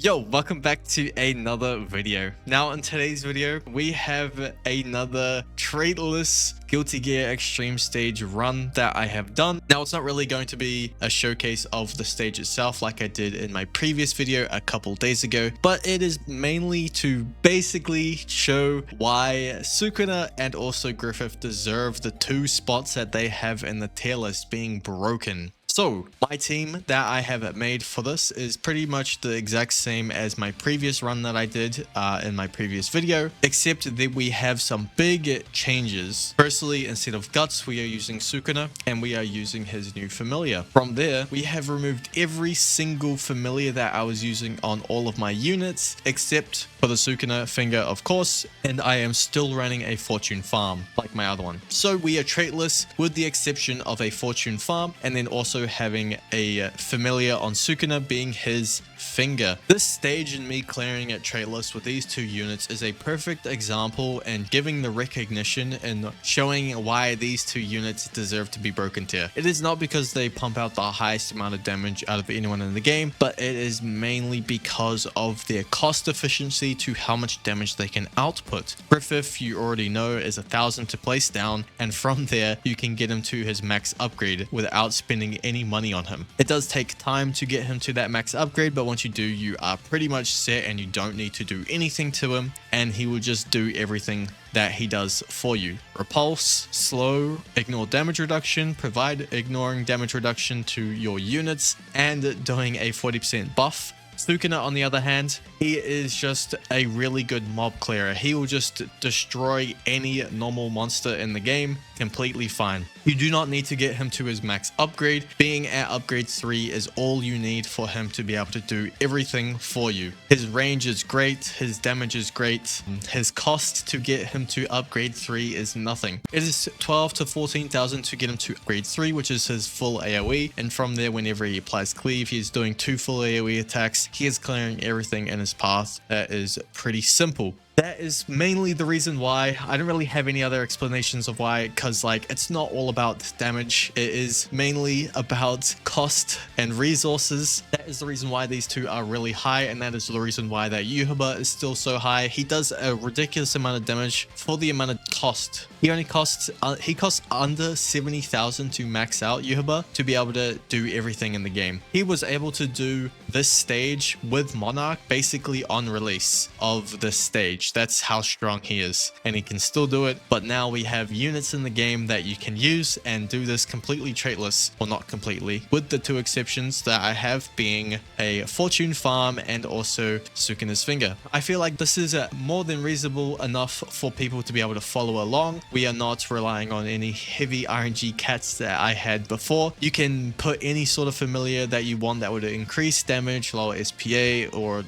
Yo, welcome back to another video. Now in today's video, we have another Traitless Guilty Gear Extreme stage run that I have done. Now it's not really going to be a showcase of the stage itself like I did in my previous video a couple days ago, but it is mainly to basically show why Sukuna and also Griffith deserve the 2 spots that they have in the tier list being broken. So my team that I have made for this is pretty much the exact same as my previous run that I did in my previous video, except that we have some big changes. Firstly, instead of Guts, we are using Sukuna and we are using his new familiar. From there, we have removed every single familiar that I was using on all of my units, except for the Sukuna finger, of course, and I am still running a fortune farm like my other one. So we are traitless with the exception of a fortune farm and then also having a familiar on Sukuna being his finger. This stage and me clearing it traitless with these 2 units is a perfect example and giving the recognition and showing why these 2 units deserve to be broken tier. It is not because they pump out the highest amount of damage out of anyone in the game, but it is mainly because of their cost efficiency to how much damage they can output. Griffith, you already know, is 1,000 to place down, and from there you can get him to his max upgrade without spending any money on him. It does take time to get him to that max upgrade, but once you do, you are pretty much set and you don't need to do anything to him, and he will just do everything that he does for you. Repulse, slow, ignore damage reduction, provide ignoring damage reduction to your units, and doing a 40% buff. Sukuna, on the other hand, he is just a really good mob clearer. He will just destroy any normal monster in the game completely fine. You do not need to get him to his max upgrade. Being at upgrade 3 is all you need for him to be able to do everything for you. His range is great, his damage is great, his cost to get him to upgrade 3 is nothing. It is 12 to 14,000 to get him to upgrade 3, which is his full AoE, and from there whenever he applies cleave, he is doing 2 full AoE attacks. He is clearing everything in his path. That is pretty simple. That is mainly the reason why. I don't really have any other explanations of why, because like it's not all about damage. It is mainly about cost and resources. That is the reason why these 2 are really high, and that is the reason why that Yuhaba is still so high. He does a ridiculous amount of damage for the amount of cost. He costs under 70,000 to max out Yuhaba to be able to do everything in the game. He was able to do this stage with Monarch basically on release of this stage. That's how strong he is, and he can still do it. But now we have units in the game that you can use and do this completely traitless, or not completely, with the 2 exceptions that I have being a fortune farm and also Sukuna's finger. I feel like this is more than reasonable enough for people to be able to follow along. We are not relying on any heavy RNG cats that I had before. You can put any sort of familiar that you want that would increase damage, lower SPA, or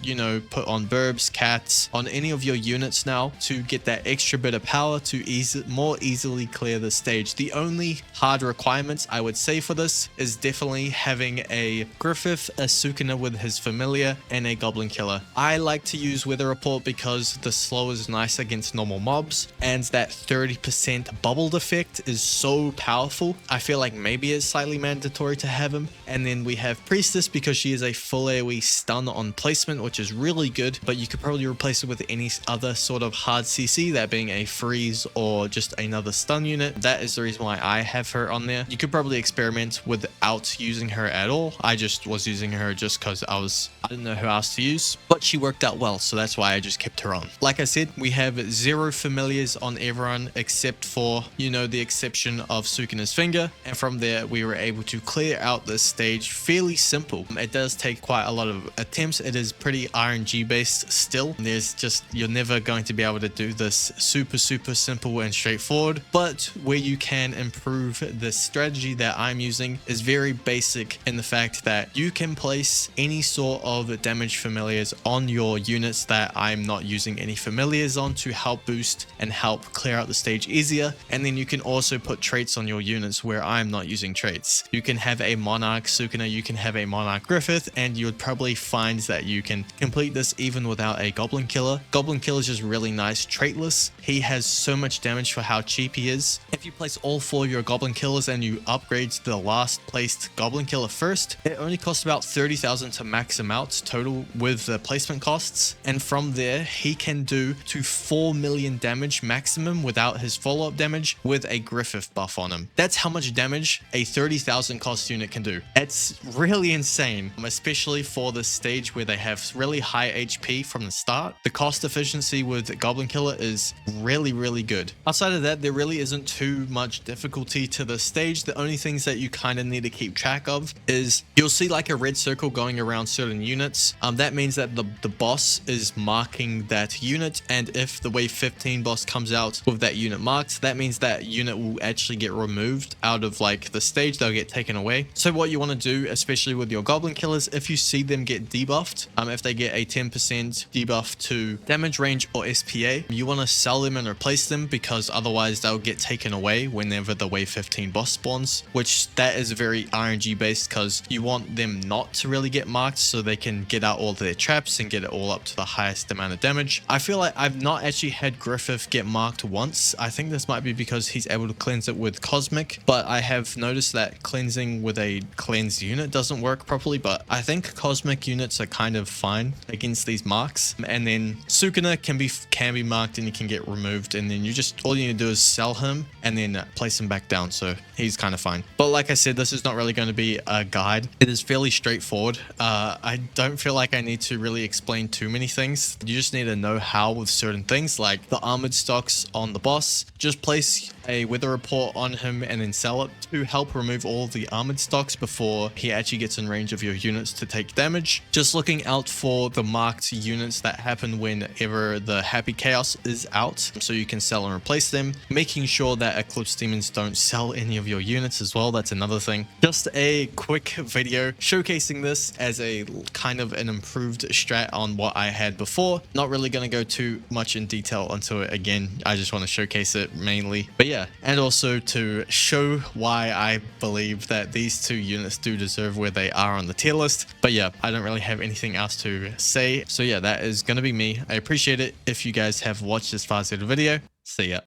put on burbs, cats, on any of your units now to get that extra bit of power to more easily clear the stage. The only hard requirements I would say for this is definitely having a Griffith, a Sukuna with his familiar, and a goblin killer. I like to use weather report because the slow is nice against normal mobs, and that 30% bubbled effect is so powerful. I feel like maybe it's slightly mandatory to have him. And then we have priestess because she is a full AoE stun on placement, which is really good, but you could probably replace it with any other sort of hard CC, that being a freeze or just another stun unit. That is the reason why I have her on there. You could probably experiment without using her at all. I just was using her just because I didn't know who else to use, but she worked out well, so that's why I just kept her on. Like I said, we have 0 familiars on everyone except for the exception of Sukuna's finger, and from there we were able to clear out this stage fairly simple. It does take quite a lot of attempts. It is pretty RNG based still. You're never going to be able to do this super simple and straightforward, but where you can improve the strategy that I'm using is very basic in the fact that you can place any sort of damage familiars on your units that I'm not using any familiars on to help boost and help clear clear out the stage easier. And then you can also put traits on your units where I'm not using traits. You can have a Monarch Sukuna, you can have a Monarch Griffith, and you would probably find that you can complete this even without a Goblin Killer. Goblin Killer is just really nice. Traitless, he has so much damage for how cheap he is. If you place all 4 of your Goblin Killers and you upgrade to the last placed Goblin Killer first, it only costs about 30,000 to max him out total with the placement costs. And from there, he can do to 4 million damage maximum without his follow-up damage with a Griffith buff on him. That's how much damage a 30,000 cost unit can do. It's really insane, especially for the stage where they have really high HP from the start. The cost efficiency with Goblin Killer is really good. Outside of that, there really isn't too much difficulty to the stage. The only things that you kind of need to keep track of is you'll see like a red circle going around certain units. That means that the boss is marking that unit, and if the wave 15 boss comes out with that unit marked, that means that unit will actually get removed out of like the stage. They'll get taken away. So what you want to do, especially with your Goblin Killers, if you see them get debuffed, if they get a 10% debuff to damage range or SPA, you want to sell them and replace them, because otherwise they'll get taken away whenever the wave 15 boss spawns, which that is very RNG based, because you want them not to really get marked so they can get out all their traps and get it all up to the highest amount of damage. I feel like I've not actually had Griffith get marked once. I think this might be because he's able to cleanse it with Cosmic, but I have noticed that cleansing with a cleansed unit doesn't work properly, but I think Cosmic units are kind of fine against these marks. And then Sukuna can be marked and he can get removed, and then all you need to do is sell him and then place him back down, so he's kind of fine. But like I said, this is not really going to be a guide. It is fairly straightforward. I don't feel like I need to really explain too many things. You just need to know how with certain things, like the armored stocks on the boss. Just place a weather report on him and then sell it to help remove all the armored stocks before he actually gets in range of your units to take damage. Just looking out for the marked units that happen whenever the Happy Chaos is out, so you can sell and replace them. Making sure that Eclipse Demons don't sell any of your units as well, that's another thing. Just a quick video showcasing this as a kind of an improved strat on what I had before. Not really going to go too much in detail into it again. I just want to showcase it mainly. But yeah, and also to show why I believe that these 2 units do deserve where they are on the tier list. But yeah, I don't really have anything else to say. So yeah, that is going to be me. I appreciate it if you guys have watched this far into the video. See ya.